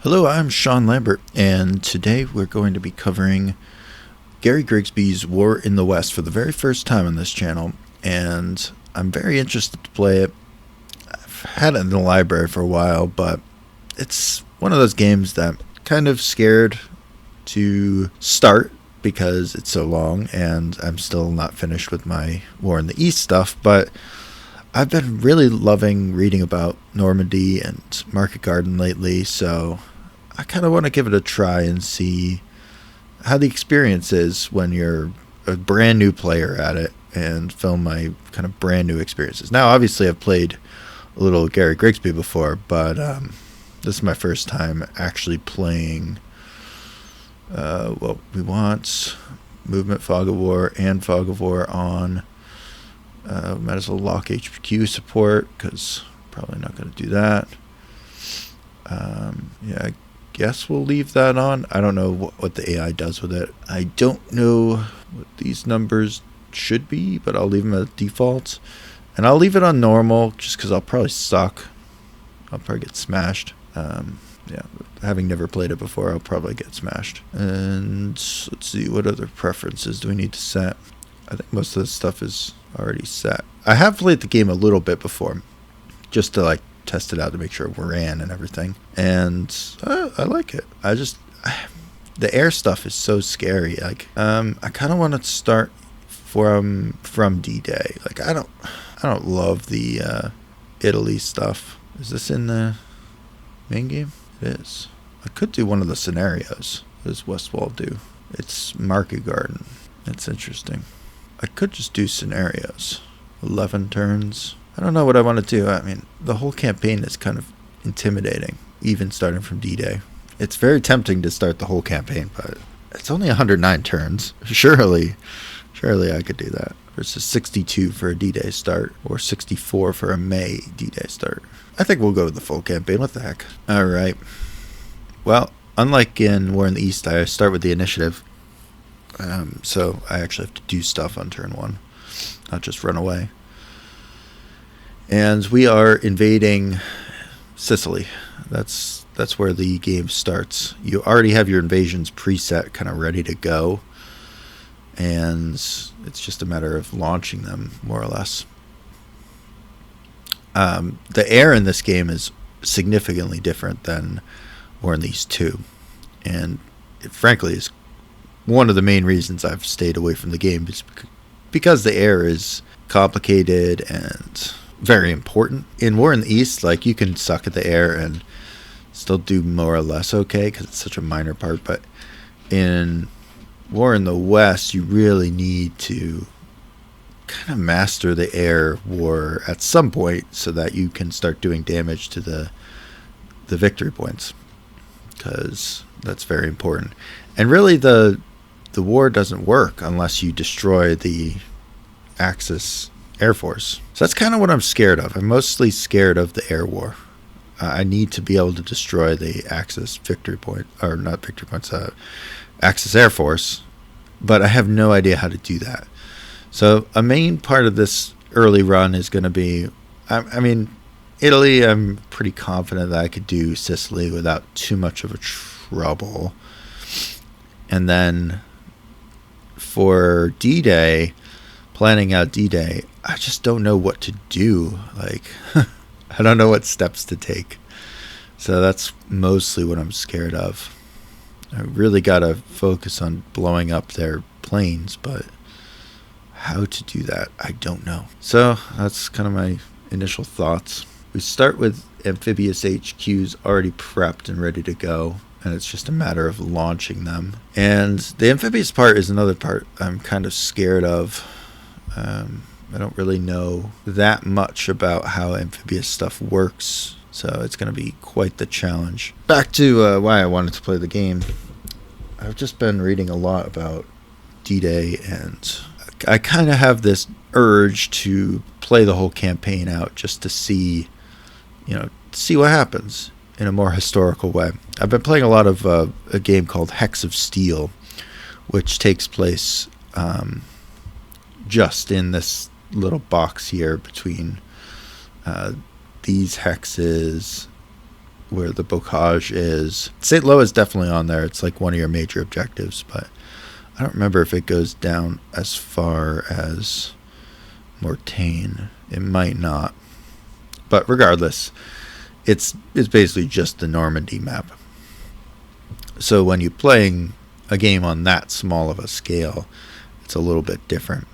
Hello, I'm Sean Lambert, and today we're going to be covering Gary Grigsby's War in the West for the very first time on this channel, and I'm very interested to play it. I've had it in the library for a while, but it's one of those games that I'm kind of scared to start because it's so long, and I'm still not finished with my War in the East stuff, but I've been really loving reading about Normandy and Market Garden lately, so I kind of want to give it a try and see how the experience is when you're a brand new player at it and film my kind of brand new experiences. Now, obviously, I've played a little Gary Grigsby before, but this is my first time actually playing what we want. Movement, Fog of War, and Fog of War on. Might as well lock HQ support because probably not going to do that. Yeah, I guess we'll leave that on. I don't know what the AI does with it. I don't know what these numbers should be, but I'll leave them at default. And I'll leave it on normal just because I'll probably suck. I'll probably get smashed. Yeah, having never played it before, I'll probably get smashed. And let's see, what other preferences do we need to set? I think most of this stuff is already set. I have played the game a little bit before, just to like test it out to make sure it ran and everything. And I like it. The air stuff is so scary. Like, I kind of want to start from D-Day. Like, I don't love the Italy stuff. Is this in the main game? It is. I could do one of the scenarios. What does Westwall do? It's Market Garden. That's interesting. I could just do scenarios. 11 turns. I don't know what I want to do. I mean, the whole campaign is kind of intimidating, even starting from D-Day. It's very tempting to start the whole campaign, but it's only 109 turns. Surely I could do that. Versus 62 for a D-Day start, or 64 for a May D-Day start. I think we'll go with the full campaign. What the heck? Alright. Well, unlike in War in the East, I start with the initiative. So I actually have to do stuff on turn one, not just run away. And we are invading Sicily. That's where the game starts. You already have your invasions preset, kind of ready to go, and it's just a matter of launching them, more or less. The air in this game is significantly different than War in the East 2, and it frankly is one of the main reasons I've stayed away from the game, is because the air is complicated and very important. In War in the East, like, you can suck at the air and still do more or less okay because it's such a minor part, but in War in the West, you really need to kind of master the air war at some point so that you can start doing damage to the victory points, because that's very important. And really, the war doesn't work unless you destroy the Axis Air Force. So that's kind of what I'm scared of. I'm mostly scared of the air war. I need to be able to destroy the Axis victory point, or not victory points, Axis Air Force, but I have no idea how to do that. So a main part of this early run is going to be, I mean, Italy, I'm pretty confident that I could do Sicily without too much of a trouble. And then for D-Day, planning out D-Day, I just don't know what to do. Like, I don't know what steps to take. So that's mostly what I'm scared of. I really got to focus on blowing up their planes, but how to do that, I don't know. So that's kind of my initial thoughts. We start with amphibious HQs already prepped and ready to go, and it's just a matter of launching them. And the amphibious part is another part I'm kind of scared of. I don't really know that much about how amphibious stuff works, so it's going to be quite the challenge. Back to why I wanted to play the game. I've just been reading a lot about D-Day, and I kind of have this urge to play the whole campaign out just to see what happens in a more historical way. I've been playing a lot of a game called Hex of Steel, which takes place just in this little box here between these hexes where the bocage is. St. Lo is definitely on there. It's like one of your major objectives, but I don't remember if it goes down as far as Mortagne. It might not. But regardless, it's basically just the Normandy map. So when you're playing a game on that small of a scale, it's a little bit different.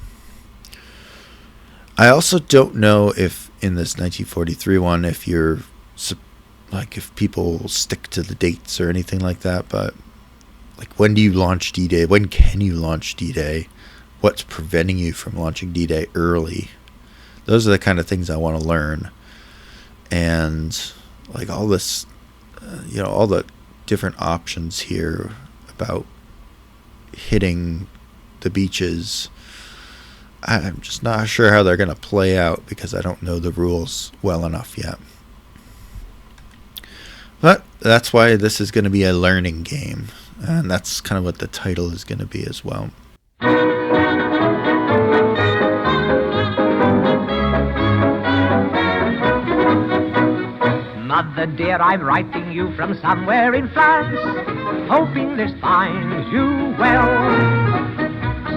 I also don't know if in this 1943 one, if you're like if people stick to the dates or anything like that, but like when do you launch D-Day? When can you launch D-Day? What's preventing you from launching D-Day early? Those are the kind of things I want to learn. And like all this, all the different options here about hitting the beaches, I'm just not sure how they're going to play out because I don't know the rules well enough yet. But that's why this is going to be a learning game, and that's kind of what the title is going to be as well. Mother dear, I'm writing you from somewhere in France, hoping this finds you well.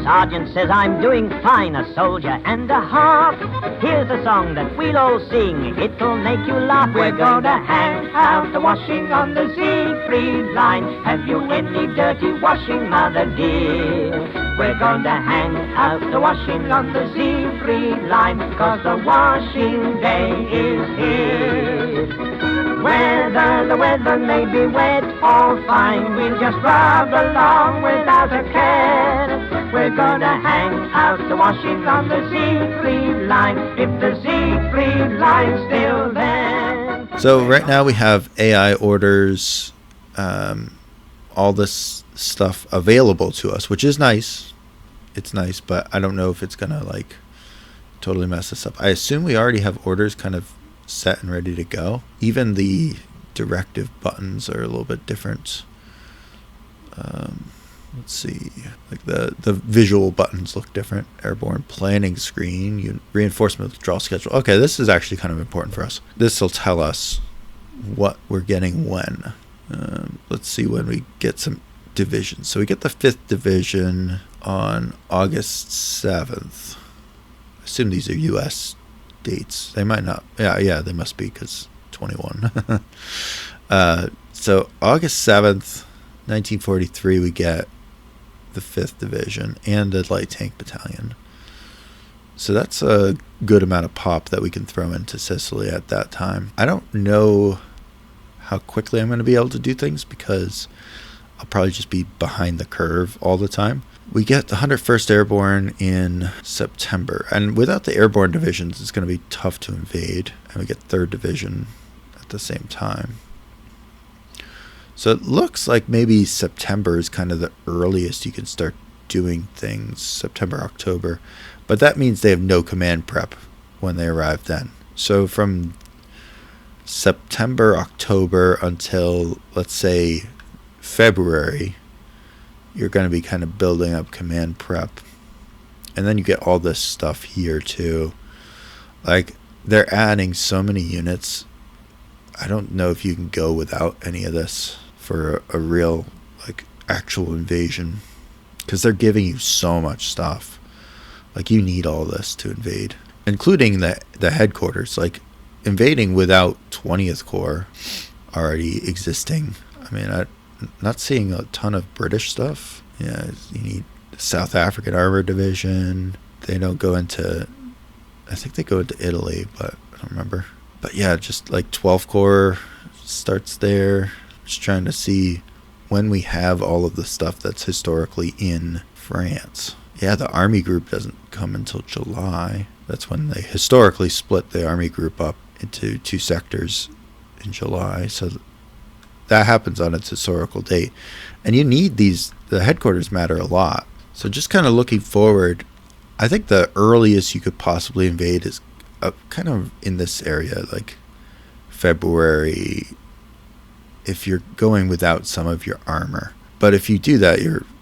Sergeant says I'm doing fine, a soldier and a half. Here's a song that we'll all sing, it'll make you laugh. We're gonna hang out the washing on the Siegfried line. Have you any dirty washing, mother dear? We're gonna hang out the washing on the Siegfried line, 'cause the washing day is here. Whether the weather may be wet or fine, we'll just rub along without a care. We're gonna hang out the washing on the Siegfried line, if the Siegfried line's still there. So right now we have AI orders, all this stuff available to us, which is nice. It's nice, but I don't know if it's gonna like totally mess us up. I assume we already have orders kind of set and ready to go. Even the directive buttons are a little bit different. Let's see, like the visual buttons look different. Airborne planning screen, reinforcement withdrawal schedule. Okay, this is actually kind of important for us. This will tell us what we're getting when. Let's see when we get some divisions. So we get the 5th Division on August 7th. I assume these are U.S. dates. They might not. Yeah, they must be because 21. So August 7th, 1943, we get the 5th Division and a light tank battalion. So that's a good amount of pop that we can throw into Sicily at that time. I don't know how quickly I'm going to be able to do things because I'll probably just be behind the curve all the time. We get the 101st Airborne in September, and without the airborne divisions, it's going to be tough to invade, and we get 3rd Division at the same time. So it looks like maybe September is kind of the earliest you can start doing things, September, October, but that means they have no command prep when they arrive then. So from September, October until, let's say, February, you're going to be kind of building up command prep. And then you get all this stuff here too. Like, they're adding so many units. I don't know if you can go without any of this for a real, like, actual invasion. Because they're giving you so much stuff. Like, you need all this to invade. Including the headquarters. Like, invading without 20th Corps already existing. I mean, I'm not seeing a ton of British stuff. Yeah, you need the South African Armored Division. They don't go into... I think they go into Italy, but I don't remember. But yeah, just like 12th Corps starts there. Just trying to see when we have all of the stuff that's historically in France. Yeah, the Army Group doesn't come until July. That's when they historically split the Army Group up into 2 sectors in July. So that happens on its historical date. And you need these, the headquarters matter a lot. So just kind of looking forward, I think the earliest you could possibly invade is kind of in this area, like February, if you're going without some of your armor. But if you do that,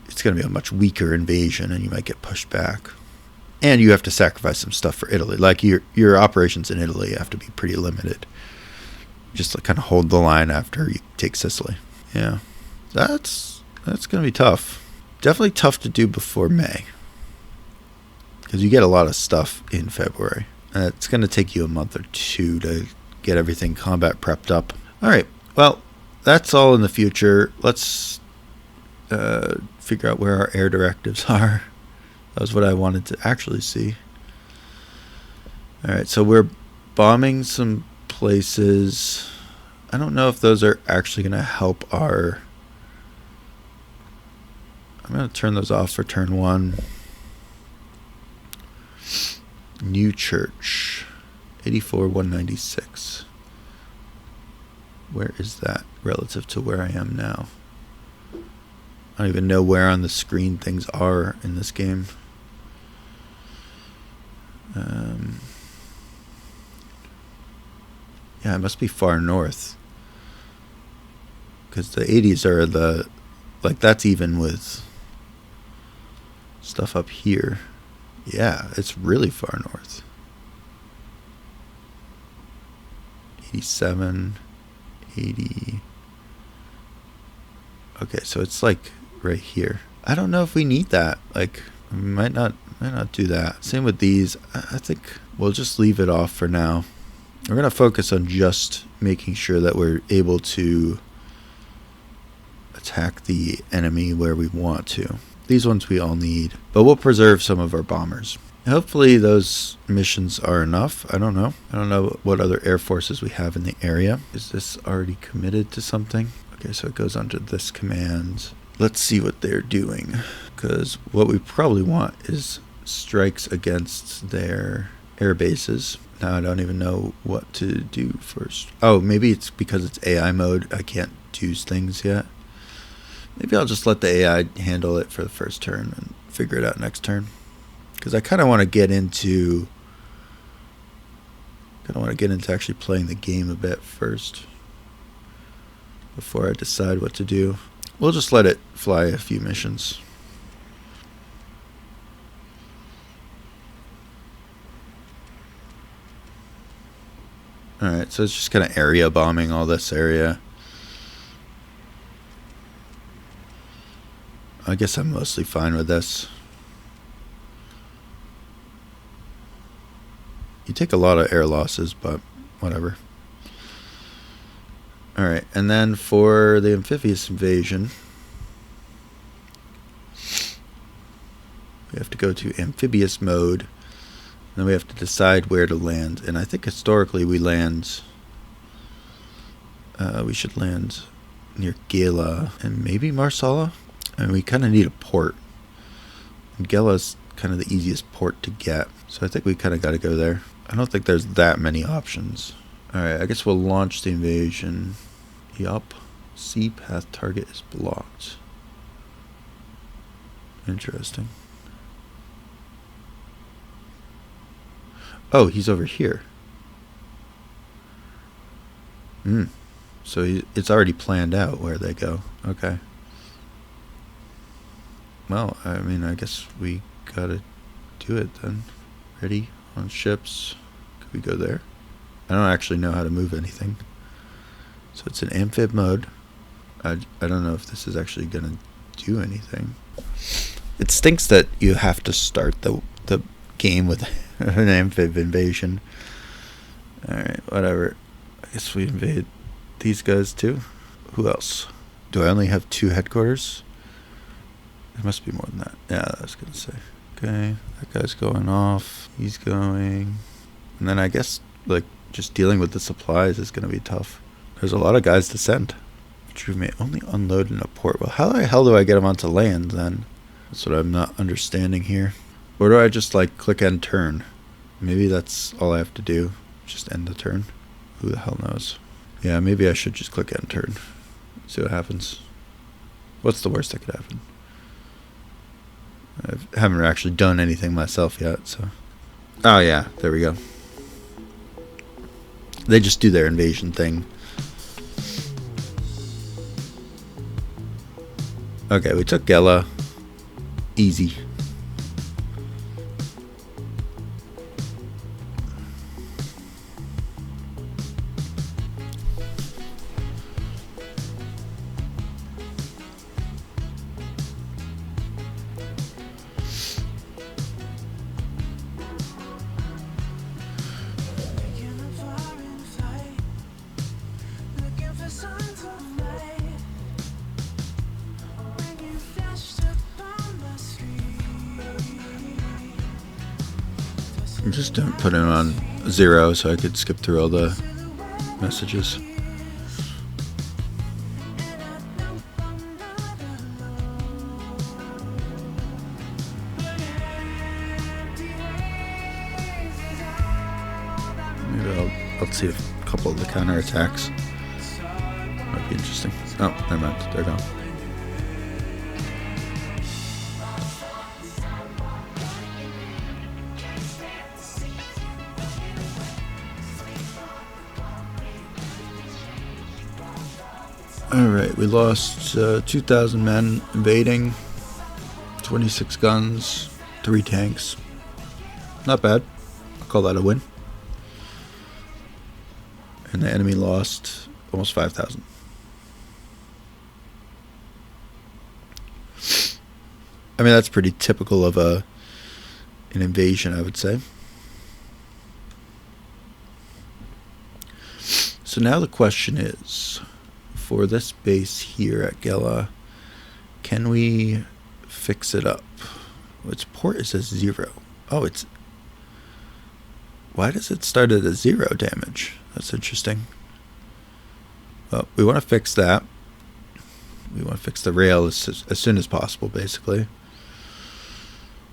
it's going to be a much weaker invasion and you might get pushed back. And you have to sacrifice some stuff for Italy. Like your operations in Italy have to be pretty limited. just kind of hold the line after you take Sicily. Yeah, that's going to be tough. Definitely tough to do before May, because you get a lot of stuff in February. And it's going to take you a month or two to get everything combat prepped up. All right, well, that's all in the future. Let's figure out where our air directives are. That was what I wanted to actually see. All right, so we're bombing some places. I don't know if those are actually going to help our... I'm going to turn those off for turn 1. New Church, 84,196. Where is that relative to where I am now? I don't even know where on the screen things are in this game. Yeah, it must be far north, because the 80s are the, like, that's even with stuff up here. Yeah, it's really far north. 87, 80. Okay, so it's like right here. I don't know if we need that. Like, we might not do that. Same with these. I think we'll just leave it off for now. We're going to focus on just making sure that we're able to attack the enemy where we want to. These ones we all need, but we'll preserve some of our bombers. Hopefully those missions are enough. I don't know. I don't know what other air forces we have in the area. Is this already committed to something? Okay, so it goes under this command. Let's see what they're doing, because what we probably want is strikes against their air bases. Now I don't even know what to do first. Oh, maybe it's because it's AI mode. I can't choose things yet. Maybe I'll just let the AI handle it for the first turn and figure it out next turn. Because I kind of want to get into actually playing the game a bit first before I decide what to do. We'll just let it fly a few missions. Alright, so it's just kind of area bombing all this area. I guess I'm mostly fine with this. You take a lot of air losses, but whatever. Alright, and then for the amphibious invasion, we have to go to amphibious mode. And then we have to decide where to land. And I think historically we should land near Gela and maybe Marsala. And we kind of need a port. And Gela's kind of the easiest port to get. So I think we kind of got to go there. I don't think there's that many options. Alright, I guess we'll launch the invasion. Yup. Sea path target is blocked. Interesting. Oh, he's over here. So it's already planned out where they go. Okay. Well, I mean, I guess we gotta do it then. Ready? On ships. Could we go there? I don't actually know how to move anything. So it's an amphib mode. I don't know if this is actually gonna do anything. It stinks that you have to start the game with an amphib invasion. Alright, whatever. I guess we invade these guys too. Who else? Do I only have 2 headquarters? There must be more than that. Yeah, I was gonna say. Okay, that guy's going off. He's going. And then I guess, like, just dealing with the supplies is gonna be tough. There's a lot of guys to send. Which we may only unload in a port. Well, how the hell do I get them onto land then? That's what I'm not understanding here. Or do I just, like, click end turn? Maybe that's all I have to do. Just end the turn. Who the hell knows? Yeah, maybe I should just click end turn. See what happens. What's the worst that could happen? I haven't actually done anything myself yet, so... Oh yeah, there we go. They just do their invasion thing. Okay, we took Gela. Easy. I'm just putting it on 0 so I could skip through all the messages. Maybe I'll see if a couple of the counterattacks might be interesting. Oh, never mind. They're gone. Alright, we lost 2,000 men invading, 26 guns, 3 tanks. Not bad. I'll call that a win. And the enemy lost almost 5,000. I mean, that's pretty typical of an invasion, I would say. So now the question is, for this base here at Gela, can we fix it up? Its port is at 0. Oh, it's... Why does it start at a 0 damage? That's interesting. Well, we want to fix that. We want to fix the rail as soon as possible, basically.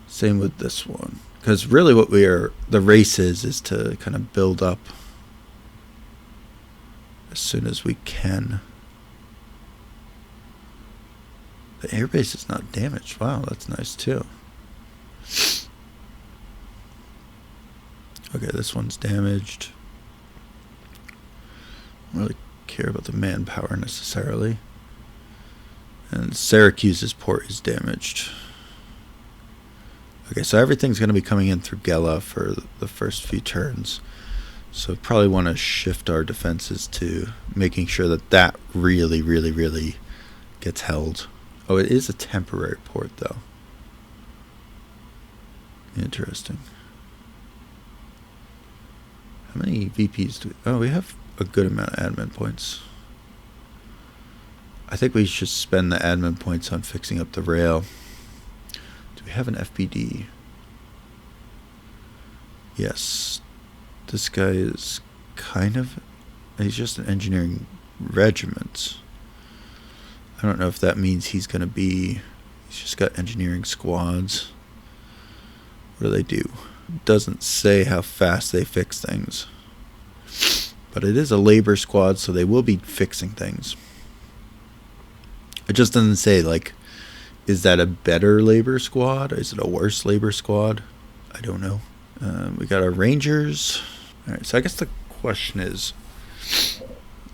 Same with this one. Because really what the race is to kind of build up as soon as we can. The airbase is not damaged. Wow, that's nice too. Okay, this one's damaged. I don't really care about the manpower necessarily. And Syracuse's port is damaged. Okay, so everything's going to be coming in through Gela for the first few turns. So probably want to shift our defenses to making sure that really, really, really gets held. Oh, it is a temporary port, though. Interesting. How many VPs do we... Oh, we have a good amount of admin points. I think we should spend the admin points on fixing up the rail. Do we have an FPD? Yes. This guy is kind of... He's just an engineering regiment. I don't know if that means he's going to be... He's just got engineering squads. What do they do? It doesn't say how fast they fix things. But it is a labor squad, so they will be fixing things. It just doesn't say, like, is that a better labor squad? Is it a worse labor squad? I don't know. We got our rangers. Alright, so I guess the question is...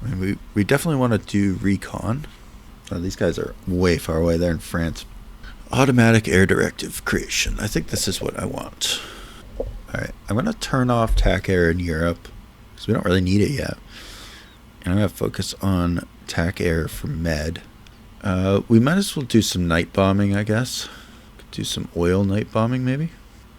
I mean, we definitely want to do recon. Oh, these guys are way far away. They're in France. Automatic air directive creation. I think this is what I want. Alright, I'm going to turn off TAC air in Europe, because we don't really need it yet. And I'm going to focus on TAC air for Med. We might as well do some night bombing, I guess. Could do some oil night bombing, maybe.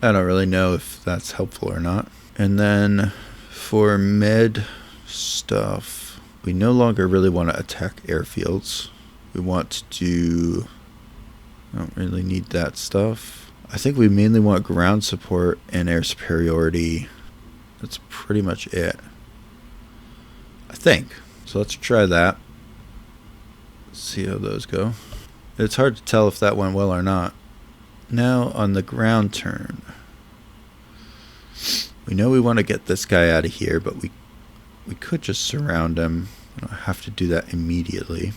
I don't really know if that's helpful or not. And then for Med stuff, we no longer really want to attack airfields. We want to do... I don't really need that stuff. I think we mainly want ground support and air superiority. That's pretty much it, I think. So let's try that. See how those go. It's hard to tell if that went well or not. Now on the ground turn, we know we want to get this guy out of here, but we could just surround him. We don't have to do that immediately.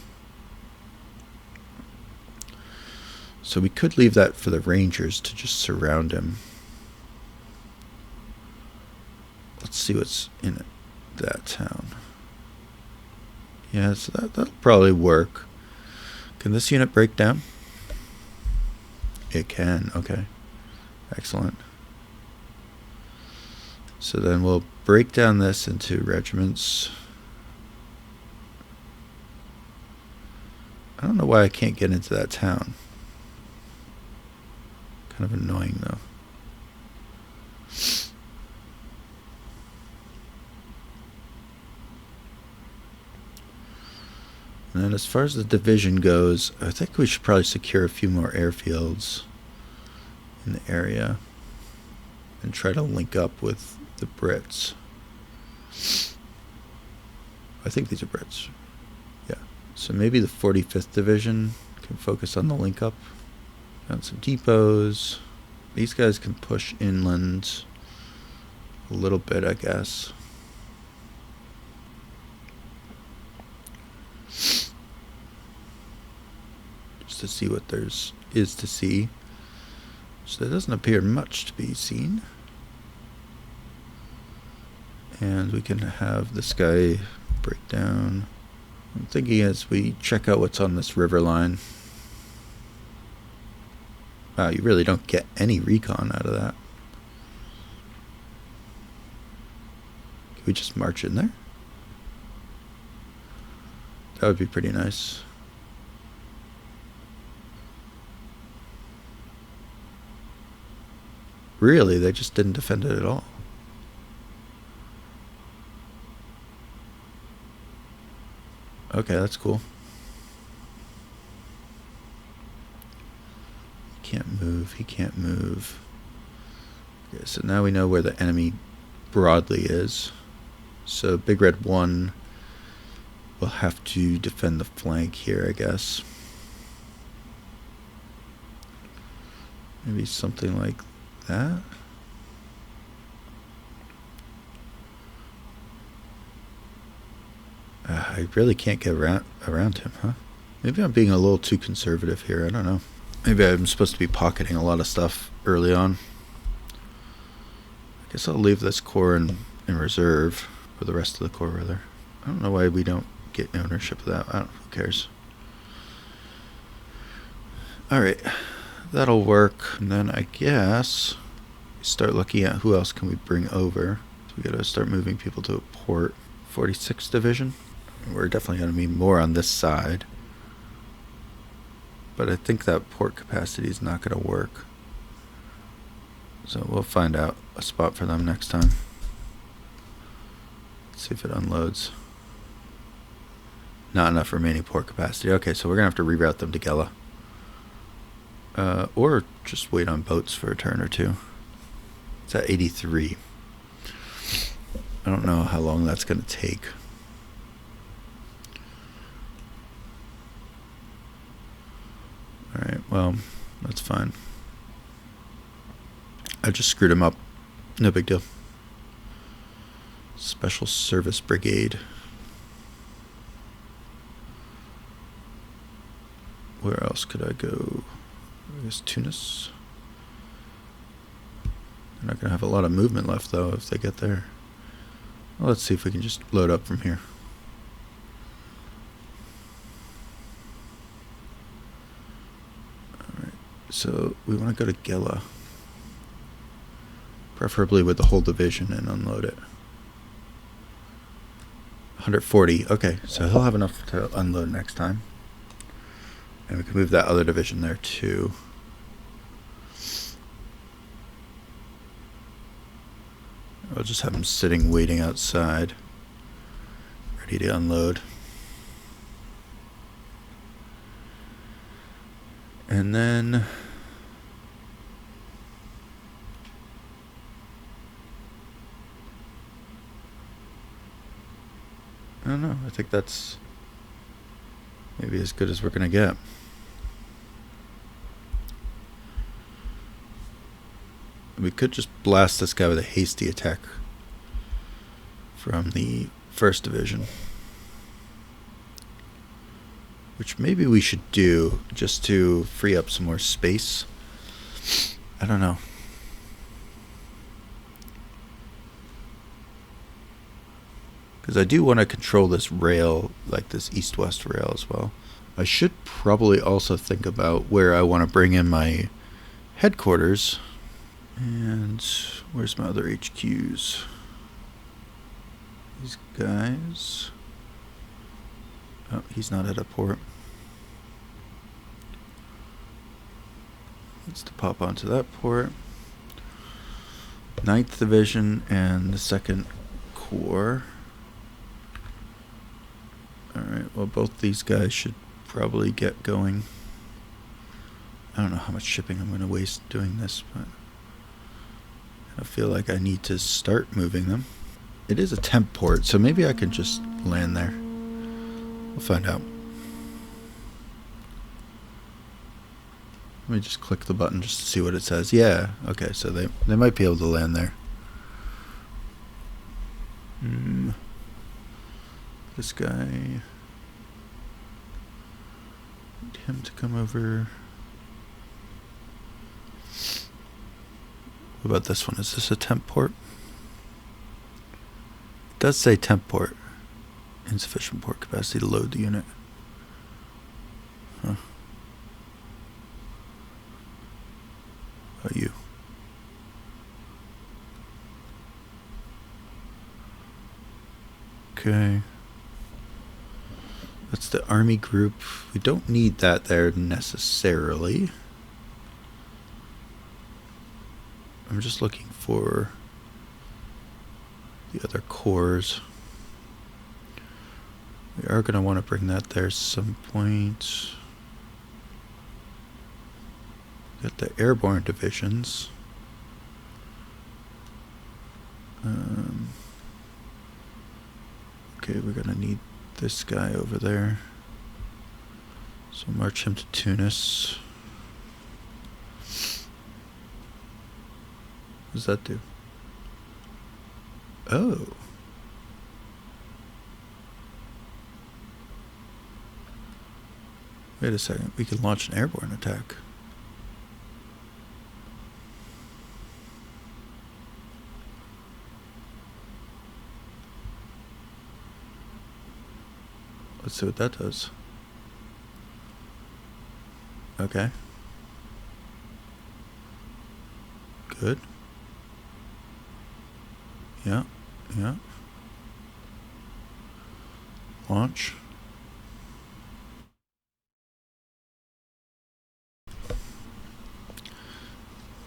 So we could leave that for the Rangers to just surround him. Let's see what's in that town. Yeah, so that'll probably work. Can this unit break down? It can, okay. Excellent. So then we'll break down this into regiments. I don't know why I can't get into that town. Kind of annoying though. And then as far as the division goes, I think we should probably secure a few more airfields in the area. and try to link up with the Brits. I think these are Brits. Yeah. So maybe the 45th Division can focus on the link up. Got some depots. These guys can push inland a little bit, I guess. Just to see what there's is to see. So there doesn't appear much to be seen. And we can have this guy break down. I'm thinking as we check out what's on this river line. Wow, you really don't get any recon out of that. Can we just march in there? That would be pretty nice. Really, they just didn't defend it at all. Okay, that's cool. He can't move, he can't move. Okay, so now we know where the enemy broadly is. So Big Red 1 will have to defend the flank here, I guess. Maybe something like that. I really can't get around him, huh? Maybe I'm being a little too conservative here. I don't know. Maybe I'm supposed to be pocketing a lot of stuff early on. I guess I'll leave this corps in reserve, or the rest of the corps, rather. I don't know why we don't get ownership of that. Who cares? Alright, that'll work. And then I guess we start looking at who else can we bring over. So we gotta start moving people to a port. 46th Division. We're definitely going to need more on this side. But I think that port capacity is not going to work. So we'll find out a spot for them next time. Let's see if it unloads. Not enough remaining port capacity. Okay, so we're going to have to reroute them to Gela. Or just wait on boats for a turn or two. It's at 83. I don't know how long that's going to take. Alright, well, that's fine. I just screwed him up. No big deal. Special Service Brigade. Where else could I go? I guess Tunis. They're not going to have a lot of movement left, though, if they get there. Well, let's see if we can just load up from here. Alright, so we want to go to Gela. Preferably with the whole division and unload it. 140, okay, so he'll have enough to unload next time. And we can move that other division there too. I'll just have him sitting, waiting outside, ready to unload. And then I don't know, I think that's maybe as good as we're gonna get. We could just blast this guy with a hasty attack from the 1st Division. Which maybe we should do just to free up some more space. I don't know. Because I do want to control this rail, like this east-west rail as well. I should probably also think about where I want to bring in my headquarters. And where's my other HQs? These guys. Oh, he's not at a port. Needs to pop onto that port. 9th Division and the 2nd Corps. Alright, well both these guys should probably get going. I don't know how much shipping I'm going to waste doing this, but I feel like I need to start moving them. It is a temp port, so maybe I can just land there. We'll find out. Let me just click the button just to see what it says. Yeah, okay, so they might be able to land there. This guy, need him to come over. What about this one? Is this a temp port? It does say temp port. Insufficient port capacity to load the unit. Huh. How about you? Okay. That's the army group. We don't need that there necessarily. I'm just looking for the other cores. We are going to want to bring that there some point. Got the airborne divisions. Okay, we're going to need this guy over there. So march him to Tunis. What does that do? Oh. Wait a second, we can launch an airborne attack. Let's see what that does. Okay. Good. Yeah, yeah. Launch.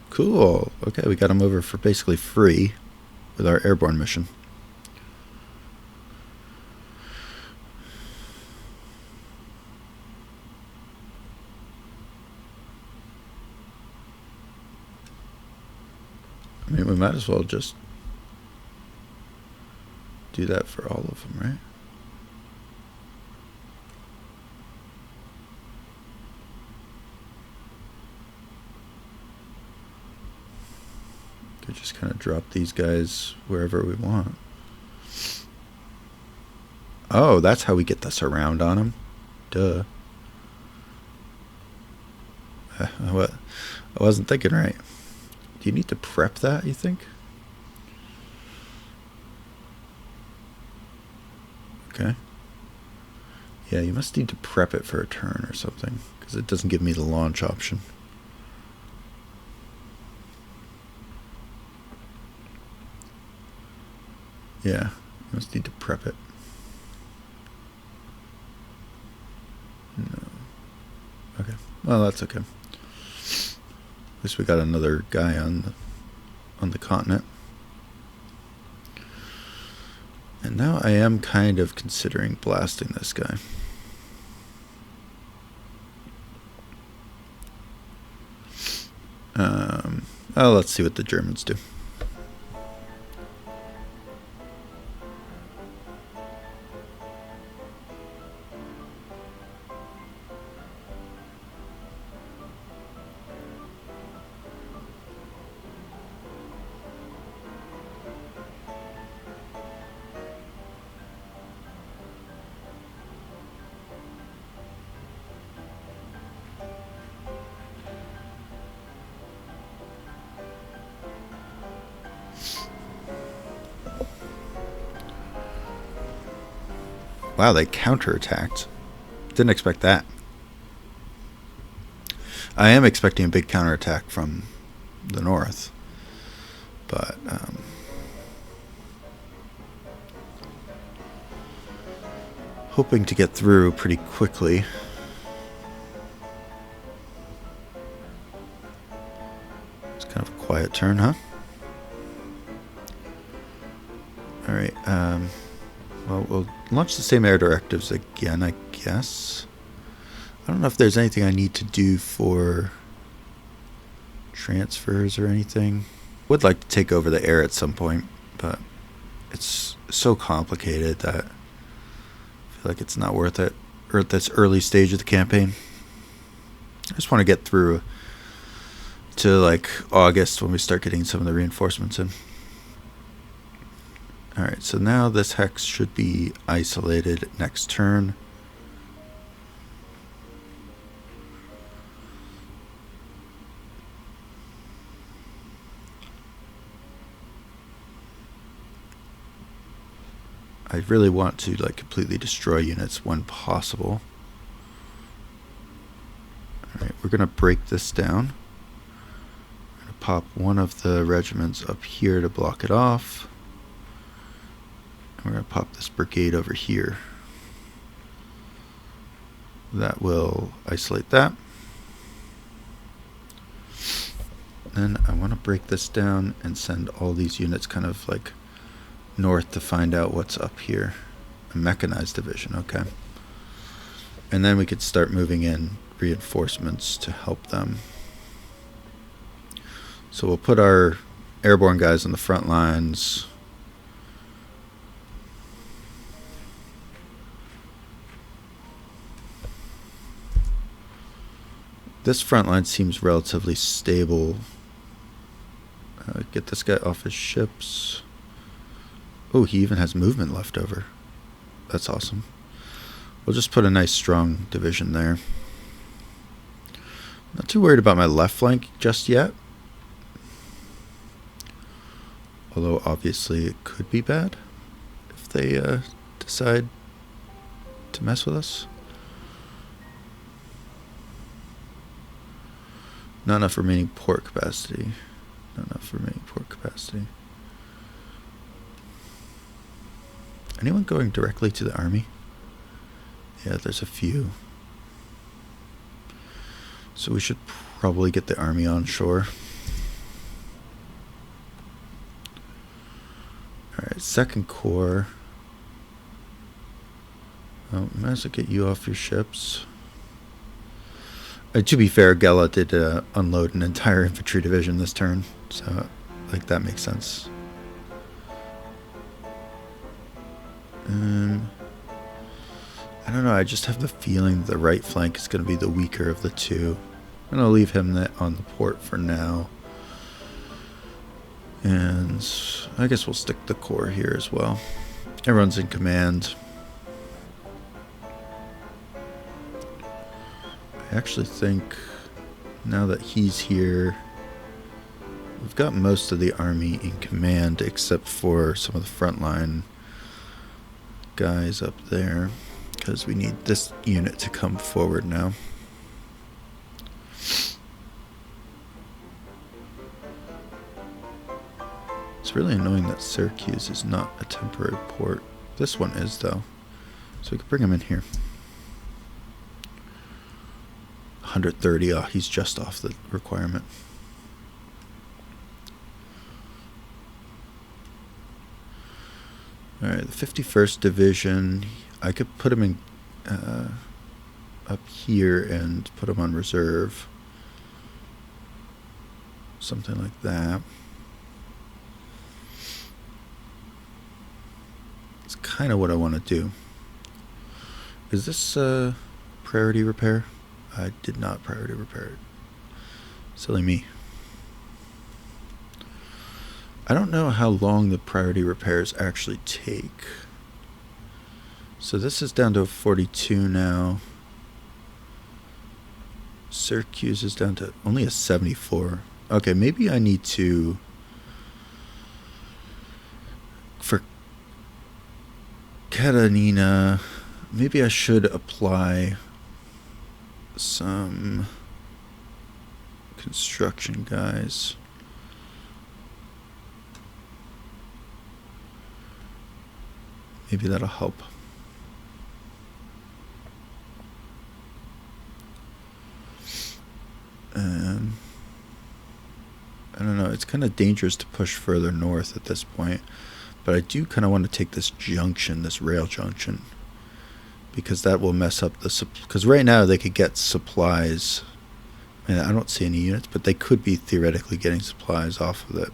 Cool. Okay, we got him over for basically free with our airborne mission. I mean, we might as well just do that for all of them, right? Could just kind of drop these guys wherever we want. Oh, that's how we get the surround on them. Duh. What? I wasn't thinking right. Do you need to prep that, you think? Okay. Yeah, you must need to prep it for a turn or something, because it doesn't give me the launch option. Yeah, you must need to prep it. No. Okay. Well, that's okay. At least we got another guy on the continent. And now I am kind of considering blasting this guy. Oh, let's see what the Germans do. Wow, they counterattacked. Didn't expect that. I am expecting a big counterattack from the north. But, hoping to get through pretty quickly. It's kind of a quiet turn, huh? Alright, well, we'll launch the same air directives again, I guess. I don't know if there's anything I need to do for transfers or anything. would like to take over the air at some point, but it's so complicated that I feel like it's not worth it or at this early stage of the campaign. I just want to get through to like August when we start getting some of the reinforcements in. Alright, so now this hex should be isolated next turn. I really want to like completely destroy units when possible. Alright, we're going to break this down. We're going to pop one of the regiments up here to block it off. And we're going to pop this brigade over here. That will isolate that. Then I want to break this down and send all these units kind of like north to find out what's up here. A mechanized division, okay. And then we could start moving in reinforcements to help them. So we'll put our airborne guys on the front lines. This front line seems relatively stable. Get this guy off his ships. Oh, he even has movement left over. That's awesome. We'll just put a nice strong division there. Not too worried about my left flank just yet. Although obviously it could be bad if they decide to mess with us. Not enough remaining port capacity. Not enough remaining port capacity. Anyone going directly to the army? Yeah, there's a few. So we should probably get the army on shore. Alright, second corps. Oh, might as well get you off your ships. To be fair, Gela did unload an entire infantry division this turn, so like that makes sense. I don't know, I just have the feeling the right flank is going to be the weaker of the two. I'm going to leave him on the port for now. And I guess we'll stick the corps here as well. Everyone's in command. I actually think now that he's here, we've got most of the army in command except for some of the frontline guys up there, because we need this unit to come forward now. It's really annoying that Syracuse is not a temporary port. This one is, though, so we can bring him in here. 130. Oh, he's just off the requirement. Alright, the 51st Division, I could put him in up here and put him on reserve. Something like that. It's kind of what I want to do. Is this priority repair? I did not priority repair it. Silly me. I don't know how long the priority repairs actually take. So this is down to 42 now. Syracuse is down to only a 74. Okay, maybe I need to... For Katanina, maybe I should apply some construction guys. Maybe that'll help. I don't know, it's kind of dangerous to push further north at this point, but I do kind of want to take this junction, this rail junction, because that will mess up the because right now they could get supplies, and I don't see any units, but they could be theoretically getting supplies off of it.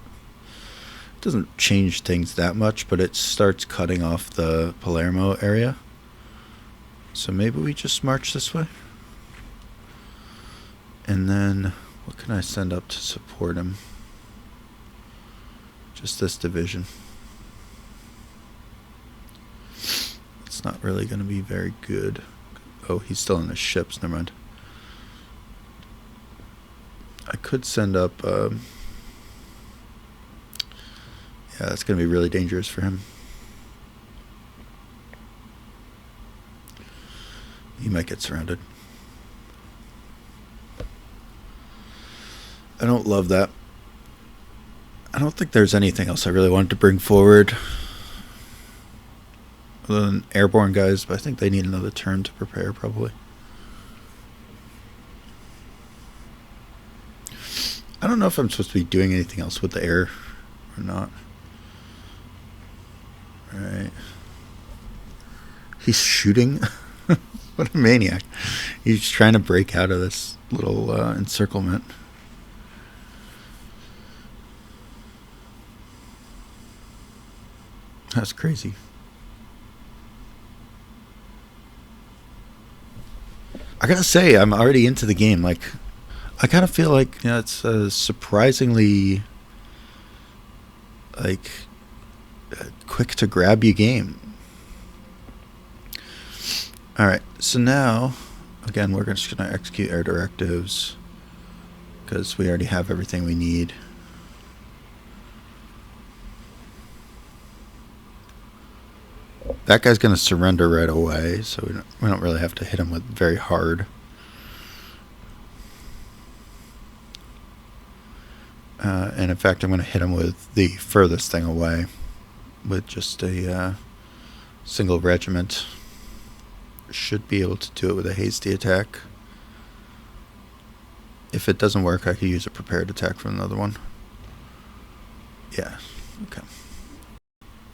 Doesn't change things that much, but it starts cutting off the Palermo area. So maybe we just march this way. And then, what can I send up to support him? Just this division. It's not really going to be very good. Oh, he's still in his ships. Never mind. I could send up... yeah, that's going to be really dangerous for him. He might get surrounded. I don't love that. I don't think there's anything else I really wanted to bring forward other than airborne guys, but I think they need another turn to prepare, probably. I don't know if I'm supposed to be doing anything else with the air or not. Alright. He's shooting? What a maniac. He's trying to break out of this little encirclement. That's crazy. I gotta say, I'm already into the game. Like, I kind of feel like, you know, it's a surprisingly, like, quick to grab you game. Alright, so now, again, we're just going to execute air directives because we already have everything we need. That guy's going to surrender right away, so we don't really have to hit him with very hard. And in fact, I'm going to hit him with the furthest thing away with just a single regiment. Should be able to do it with a hasty attack. If it doesn't work, I could use a prepared attack from another one. Yeah, okay.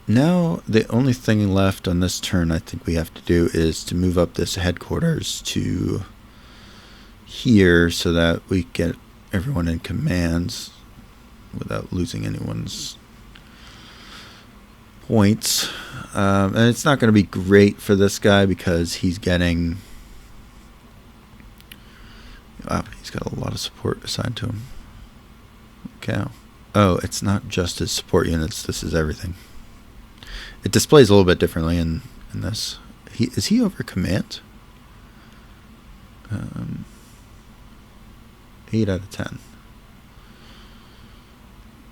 Now, the only thing left on this turn I think we have to do is to move up this headquarters to here so that we get everyone in commands without losing anyone's points. And it's not going to be great for this guy because he's getting... Wow, he's got a lot of support assigned to him. Okay. Oh, it's not just his support units. This is everything. It displays a little bit differently in this. Is he over command? 8 out of 10.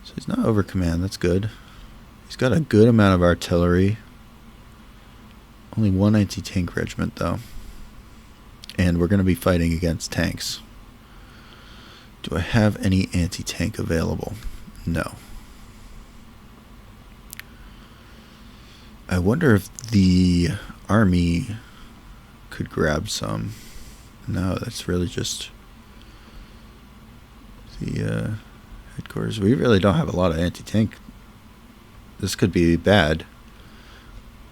So he's not over command. That's good. He's got a good amount of artillery. Only one anti-tank regiment, though. And we're going to be fighting against tanks. Do I have any anti-tank available? No. I wonder if the army could grab some. No, that's really just the headquarters. We really don't have a lot of anti-tank. This could be bad.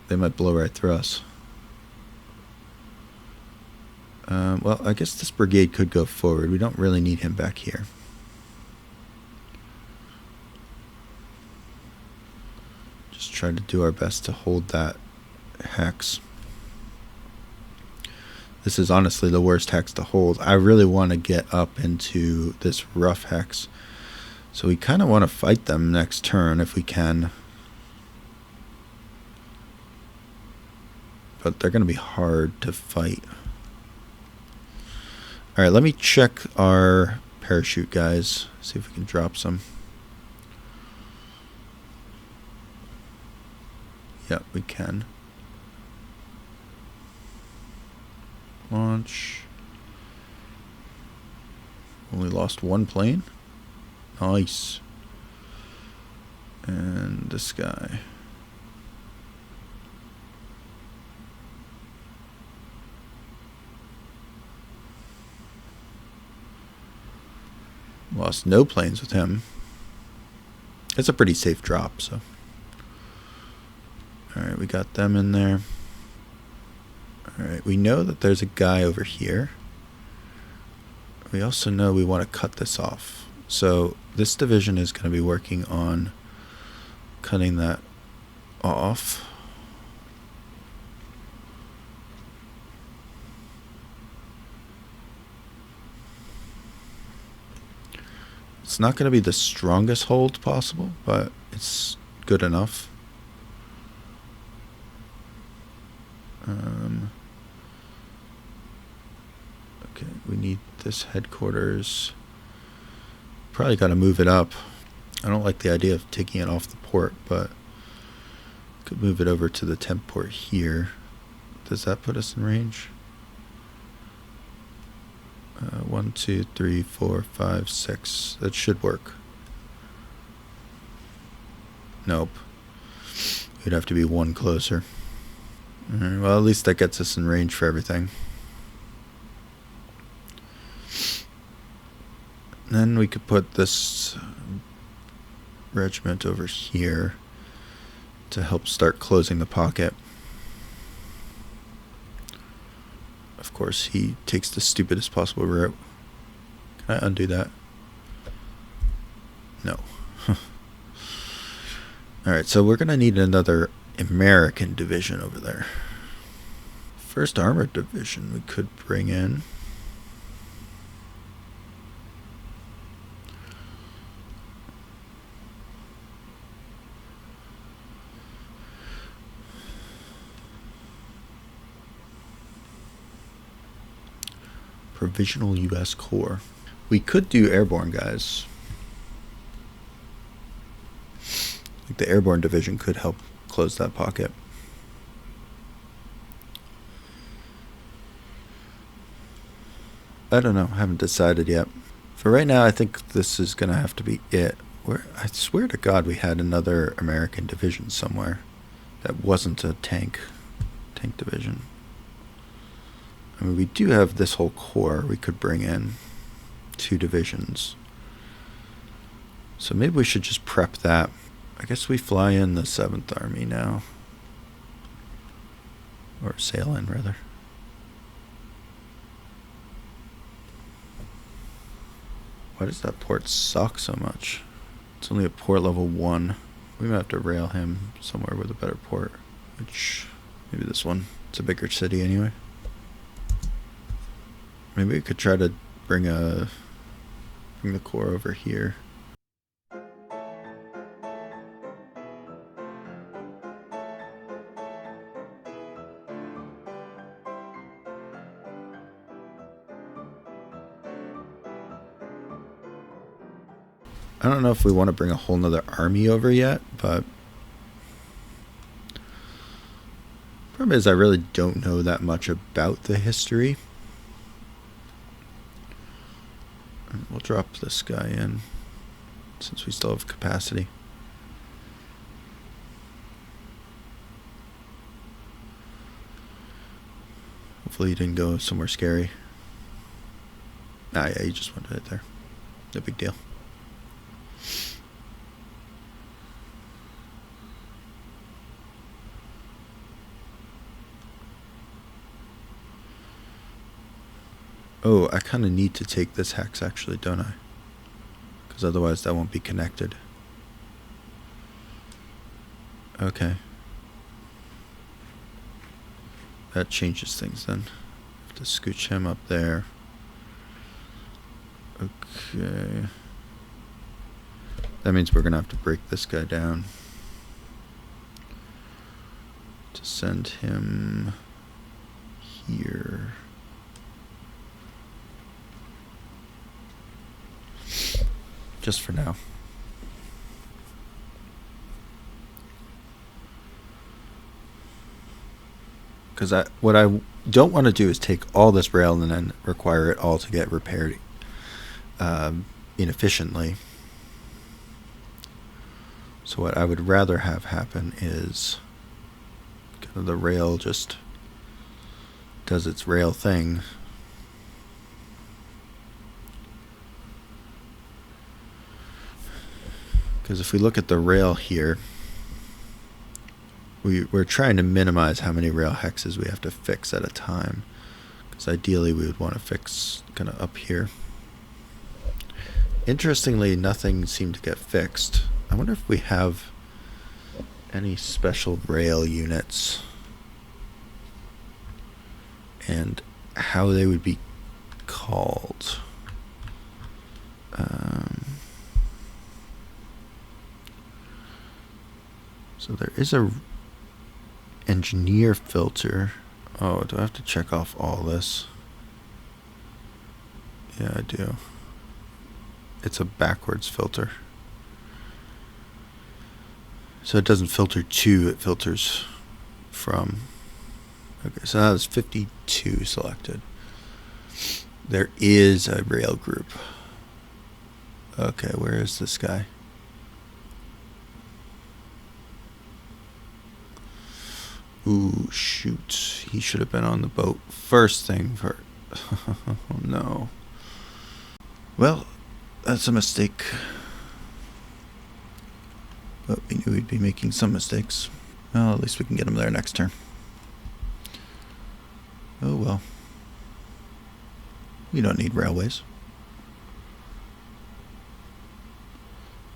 They might blow right through us. Well, I guess this brigade could go forward. We don't really need him back here. Just try to do our best to hold that hex. This is honestly the worst hex to hold. I really want to get up into this rough hex. So we kind of want to fight them next turn if we can. But they're going to be hard to fight. Alright, let me check our parachute guys. See if we can drop some. Yeah, we can. Launch. Only lost one plane. Nice. And this guy. Lost no planes with him. It's a pretty safe drop, so. Alright, we got them in there. Alright, we know that there's a guy over here. We also know we want to cut this off. So this division is going to be working on cutting that off. It's not going to be the strongest hold possible, but it's good enough. Okay, we need this headquarters. Probably got to move it up. I don't like the idea of taking it off the port, but could move it over to the temp port here. Does that put us in range? 1, 2, 3, 4, 5, 6. That should work. Nope. We'd have to be one closer. Well, at least that gets us in range for everything. Then we could put this regiment over here to help start closing the pocket. Of course, he takes the stupidest possible route. Can I undo that? No. Alright, so we're going to need another American division over there. First Armored Division we could bring in. Provisional U.S. Corps. We could do airborne, guys. Like the airborne division could help close that pocket. I don't know. I haven't decided yet. For right now, I think this is going to have to be it. I swear to God we had another American division somewhere that wasn't a tank division. I mean, we do have this whole corps we could bring in. 2 divisions. So maybe we should just prep that. I guess we fly in the 7th Army now. Or sail in, rather. Why does that port suck so much? It's only a port level 1. We might have to rail him somewhere with a better port. Which, maybe this one. It's a bigger city anyway. Maybe we could try to bring the corps over here. I don't know if we want to bring a whole nother army over yet, but problem is I really don't know that much about the history. We'll drop this guy in since we still have capacity. Hopefully he didn't go somewhere scary. Ah, yeah, he just went right there. No big deal. Oh, I kind of need to take this hex actually, don't I? Because otherwise that won't be connected. Okay. That changes things then. Have to scooch him up there. Okay. That means we're going to have to break this guy down. To send him here. Just for now. Because what I don't want to do is take all this rail and then require it all to get repaired inefficiently. So what I would rather have happen is kind of the rail just does its rail thing. Because if we look at the rail here, we're trying to minimize how many rail hexes we have to fix at a time. Because ideally we would want to fix kind of up here. Interestingly, nothing seemed to get fixed. I wonder if we have any special rail units and how they would be called. So there is a engineer filter. Oh, do I have to check off all this? Yeah, I do. It's a backwards filter. So it doesn't filter to, it filters from. Okay, so that was 52 selected. There is a rail group. Okay, where is this guy? Ooh, shoot. He should have been on the boat first thing for. Oh, no. Well, that's a mistake. But we knew we'd be making some mistakes. Well, at least we can get him there next turn. Oh well. We don't need railways.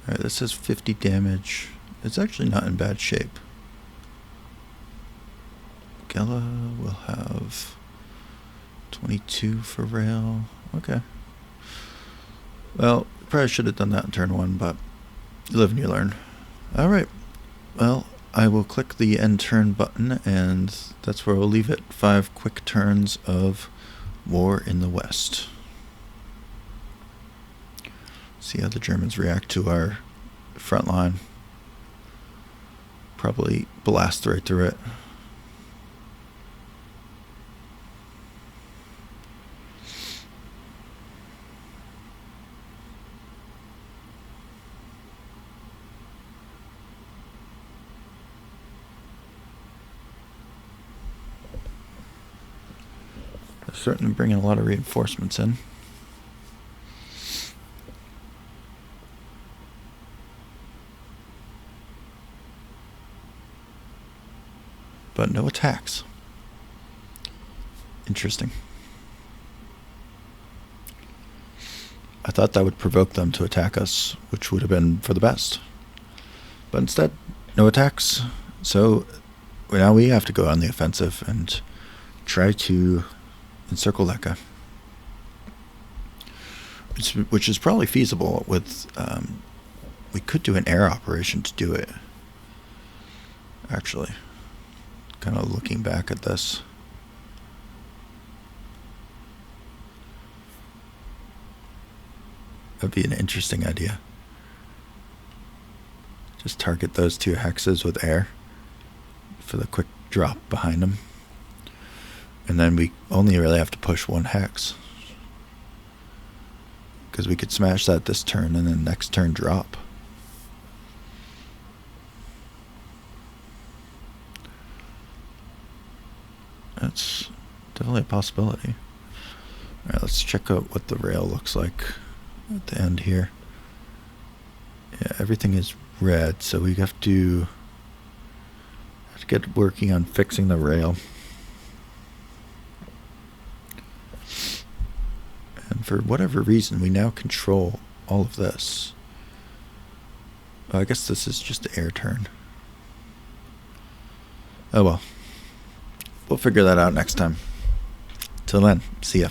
Alright, this says 50 damage. It's actually not in bad shape. Gela will have 22 for rail. Okay. Well, probably should have done that in turn 1, but you live and you learn. Alright. Well, I will click the end turn button, and that's where we'll leave it. 5 quick turns of War in the West. See how the Germans react to our front line. Probably blast right through it. They're certainly bringing a lot of reinforcements in. But no attacks. Interesting. I thought that would provoke them to attack us, which would have been for the best. But instead, no attacks. So now we have to go on the offensive and try to encircle that guy. Which is probably feasible with... we could do an air operation to do it. Actually. Kind of looking back at this. That'd be an interesting idea. Just target those 2 hexes with air for the quick drop behind them. And then we only really have to push 1 hex. Because we could smash that this turn and then next turn drop. That's definitely a possibility. Alright, let's check out what the rail looks like at the end here. Yeah, everything is red, so we have to get working on fixing the rail. And for whatever reason, we now control all of this. Oh, I guess this is just the air turn. Oh well. We'll figure that out next time. Till then, see ya.